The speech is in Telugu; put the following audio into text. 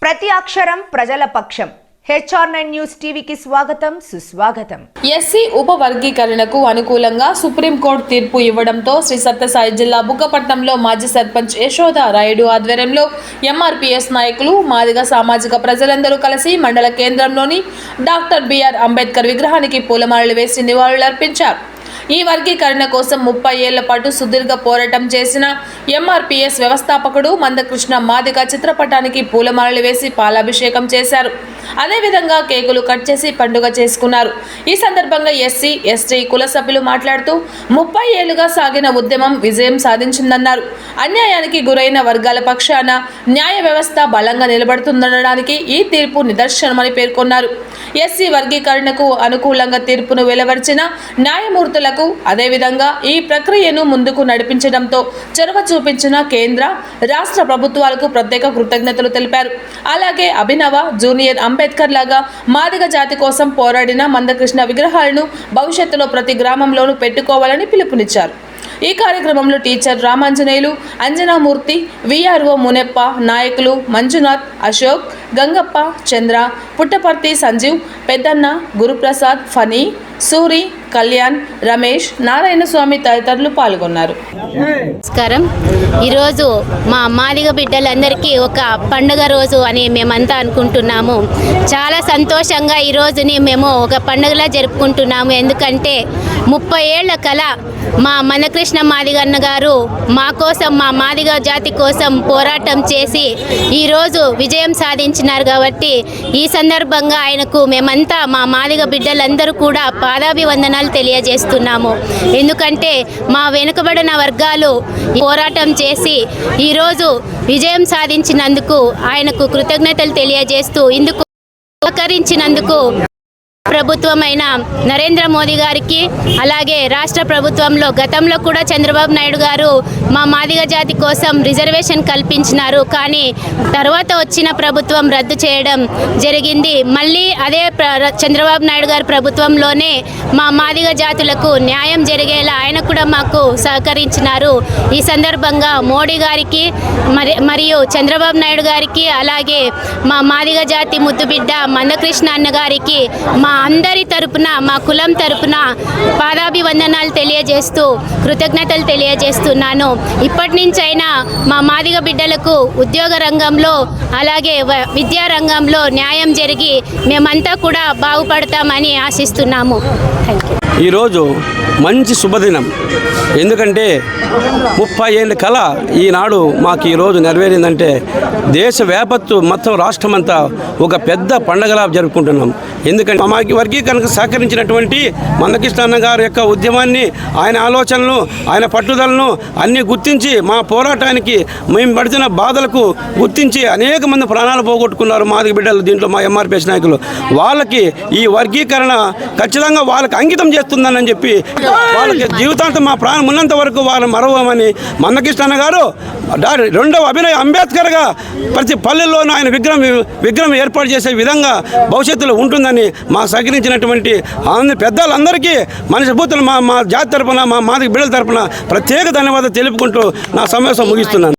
ప్రతి అక్షరం ప్రజల పక్షం. HR9 న్యూస్ టీవీకి స్వాగతం సుస్వాగతం. ఎస్సీ ఉపవర్గీకరణకు అనుకూలంగా సుప్రీంకోర్టు తీర్పు ఇవ్వడంతో శ్రీ సత్యసాయి జిల్లా బుగ్గపట్నంలో మాజీ సర్పంచ్ యశోద రాయుడు ఆధ్వర్యంలో MRPS నాయకులు మాదిగ సామాజిక ప్రజలందరూ కలిసి మండల కేంద్రంలోని డాక్టర్ బిఆర్ అంబేద్కర్ విగ్రహానికి పూలమాలలు వేసి నివాళులర్పించారు. ఈ వర్గీకరణ కోసం 30 ఏళ్ల పాటు సుదీర్ఘ పోరాటం చేసిన MRPS వ్యవస్థాపకుడు మందకృష్ణ మాదిగ చిత్రపటానికి పూలమాలలు వేసి పాలాభిషేకం చేశారు. అదేవిధంగా కేకులు కట్ చేసి పండుగ చేసుకున్నారు. ఈ సందర్భంగా ఎస్సీ ఎస్టీ కుల సభ్యులు మాట్లాడుతూ 30 ఏళ్లుగా సాగిన ఉద్యమం విజయం సాధించిందన్నారు. అన్యాయానికి గురైన వర్గాల పక్షాన న్యాయ వ్యవస్థ బలంగా నిలబడుతుందనడానికి ఈ తీర్పు నిదర్శనమని పేర్కొన్నారు. ఎస్సీ వర్గీకరణకు అనుకూలంగా తీర్పును వెలువరించిన న్యాయమూర్తులకు అదేవిధంగా ఈ ప్రక్రియను ముందుకు నడిపించడంతో చొరవ చూపించిన కేంద్ర రాష్ట్ర ప్రభుత్వాలకు ప్రత్యేక కృతజ్ఞతలు తెలిపారు. అలాగే అభినవ జూనియర్ అంబేద్కర్ లాగా మాదిగ జాతి కోసం పోరాడిన మందకృష్ణ విగ్రహాలను భవిష్యత్తులో ప్రతి గ్రామంలోనూ పెట్టుకోవాలని పిలుపునిచ్చారు. ఈ కార్యక్రమంలో టీచర్ రామాంజనేయులు, అంజనామూర్తి, VRO మునెప్ప, నాయకులు మంజునాథ్, అశోక్, గంగప్ప, చంద్ర, పుట్టపర్తి సంజీవ్, పెద్దన్న, గురుప్రసాద్, ఫనీ, సూరి, కళ్యాణ్, రమేష్, నారాయణ స్వామి తదితరులు పాల్గొన్నారు. నమస్కారం. ఈరోజు మా మాదిగ బిడ్డలందరికీ ఒక పండుగ రోజు అని మేమంతా అనుకుంటున్నాము. చాలా సంతోషంగా ఈ రోజుని మేము ఒక పండుగలా జరుపుకుంటున్నాము. ఎందుకంటే 30 ఏళ్ల కళ మా మందకృష్ణ మాదిగన్న గారు మా కోసం, మా మాదిగ జాతి కోసం పోరాటం చేసి ఈరోజు విజయం సాధించినారు. కాబట్టి ఈ సందర్భంగా ఆయనకు మేమంతా మా మాదిగ బిడ్డలందరూ కూడా పాదాభివందనాలు తెలియజేస్తున్నాము. ఎందుకంటే మా వెనుకబడిన వర్గాలు పోరాటం చేసి ఈరోజు విజయం సాధించినందుకు ఆయనకు కృతజ్ఞతలు తెలియజేస్తూ ఇందుకు సహకరించినందుకు ప్రభుత్వమైన నరేంద్ర మోదీ గారికి, అలాగే రాష్ట్ర ప్రభుత్వంలో గతంలో కూడా చంద్రబాబు నాయుడు గారు మా మాదిగ జాతి కోసం రిజర్వేషన్ కల్పించినారు. కానీ తర్వాత వచ్చిన ప్రభుత్వం రద్దు చేయడం జరిగింది. మళ్ళీ అదే చంద్రబాబు నాయుడు గారి ప్రభుత్వంలోనే మా మాదిగ జాతులకు న్యాయం జరిగేలా ఆయన కూడా మాకు సహకరించినారు. ఈ సందర్భంగా మోడీ గారికి మరియు చంద్రబాబు నాయుడు గారికి, అలాగే మా మాదిగ జాతి ముద్దుబిడ్డ మందకృష్ణ అన్న గారికి మా అందరి తరపున, మా కులం తరపున పాదాభివందనాలు తెలియజేస్తూ కృతజ్ఞతలు తెలియజేస్తున్నాను. ఇప్పటి నుంచైనా మా మాదిగ బిడ్డలకు ఉద్యోగ రంగంలో, అలాగే విద్యా రంగంలో న్యాయం జరిగి మేమంతా కూడా బాగుపడతామని ఆశిస్తున్నాము. ఈరోజు మంచి శుభదినం. ఎందుకంటే 30 ఏళ్ళ కళ ఈనాడు మాకు ఈరోజు నెరవేరిందంటే దేశవ్యాపత్తు మొత్తం రాష్ట్రమంతా ఒక పెద్ద పండగలా జరుపుకుంటున్నాం. ఎందుకంటే మాకు వర్గీకరణకు సహకరించినటువంటి మందకృష్ణ అన్న గారి యొక్క ఉద్యమాన్ని, ఆయన ఆలోచనలు, ఆయన పట్టుదలను అన్నీ గుర్తించి మా పోరాటానికి మేము పడుతున్న బాధలకు గుర్తించి అనేక మంది ప్రాణాలు పోగొట్టుకున్నారు మాదిగ బిడ్డలు. దీంట్లో మా MRPS నాయకులు వాళ్ళకి ఈ వర్గీకరణ ఖచ్చితంగా వాళ్ళకి అంకితం చేస్తుందని చెప్పి వాళ్ళకి జీవితాంతం మా ప్రాణం ఉన్నంత వరకు వాళ్ళు మరవమని మందకృష్ణ అన్న గారు రెండవ అభినయ అంబేద్కర్గా ప్రతి పల్లెల్లోనూ ఆయన విగ్రహం ఏర్పాటు చేసే విధంగా భవిష్యత్తులో ఉంటుందని మా సహకరించినటువంటి పెద్దలందరికీ మనస్ఫూర్తిగా మా జాతి తరపున, మా మాదిగ బిడ్డల తరపున ప్రత్యేక ధన్యవాదాలు తెలుపుకుంటూ నా సమావేశం ముగిస్తున్నాను.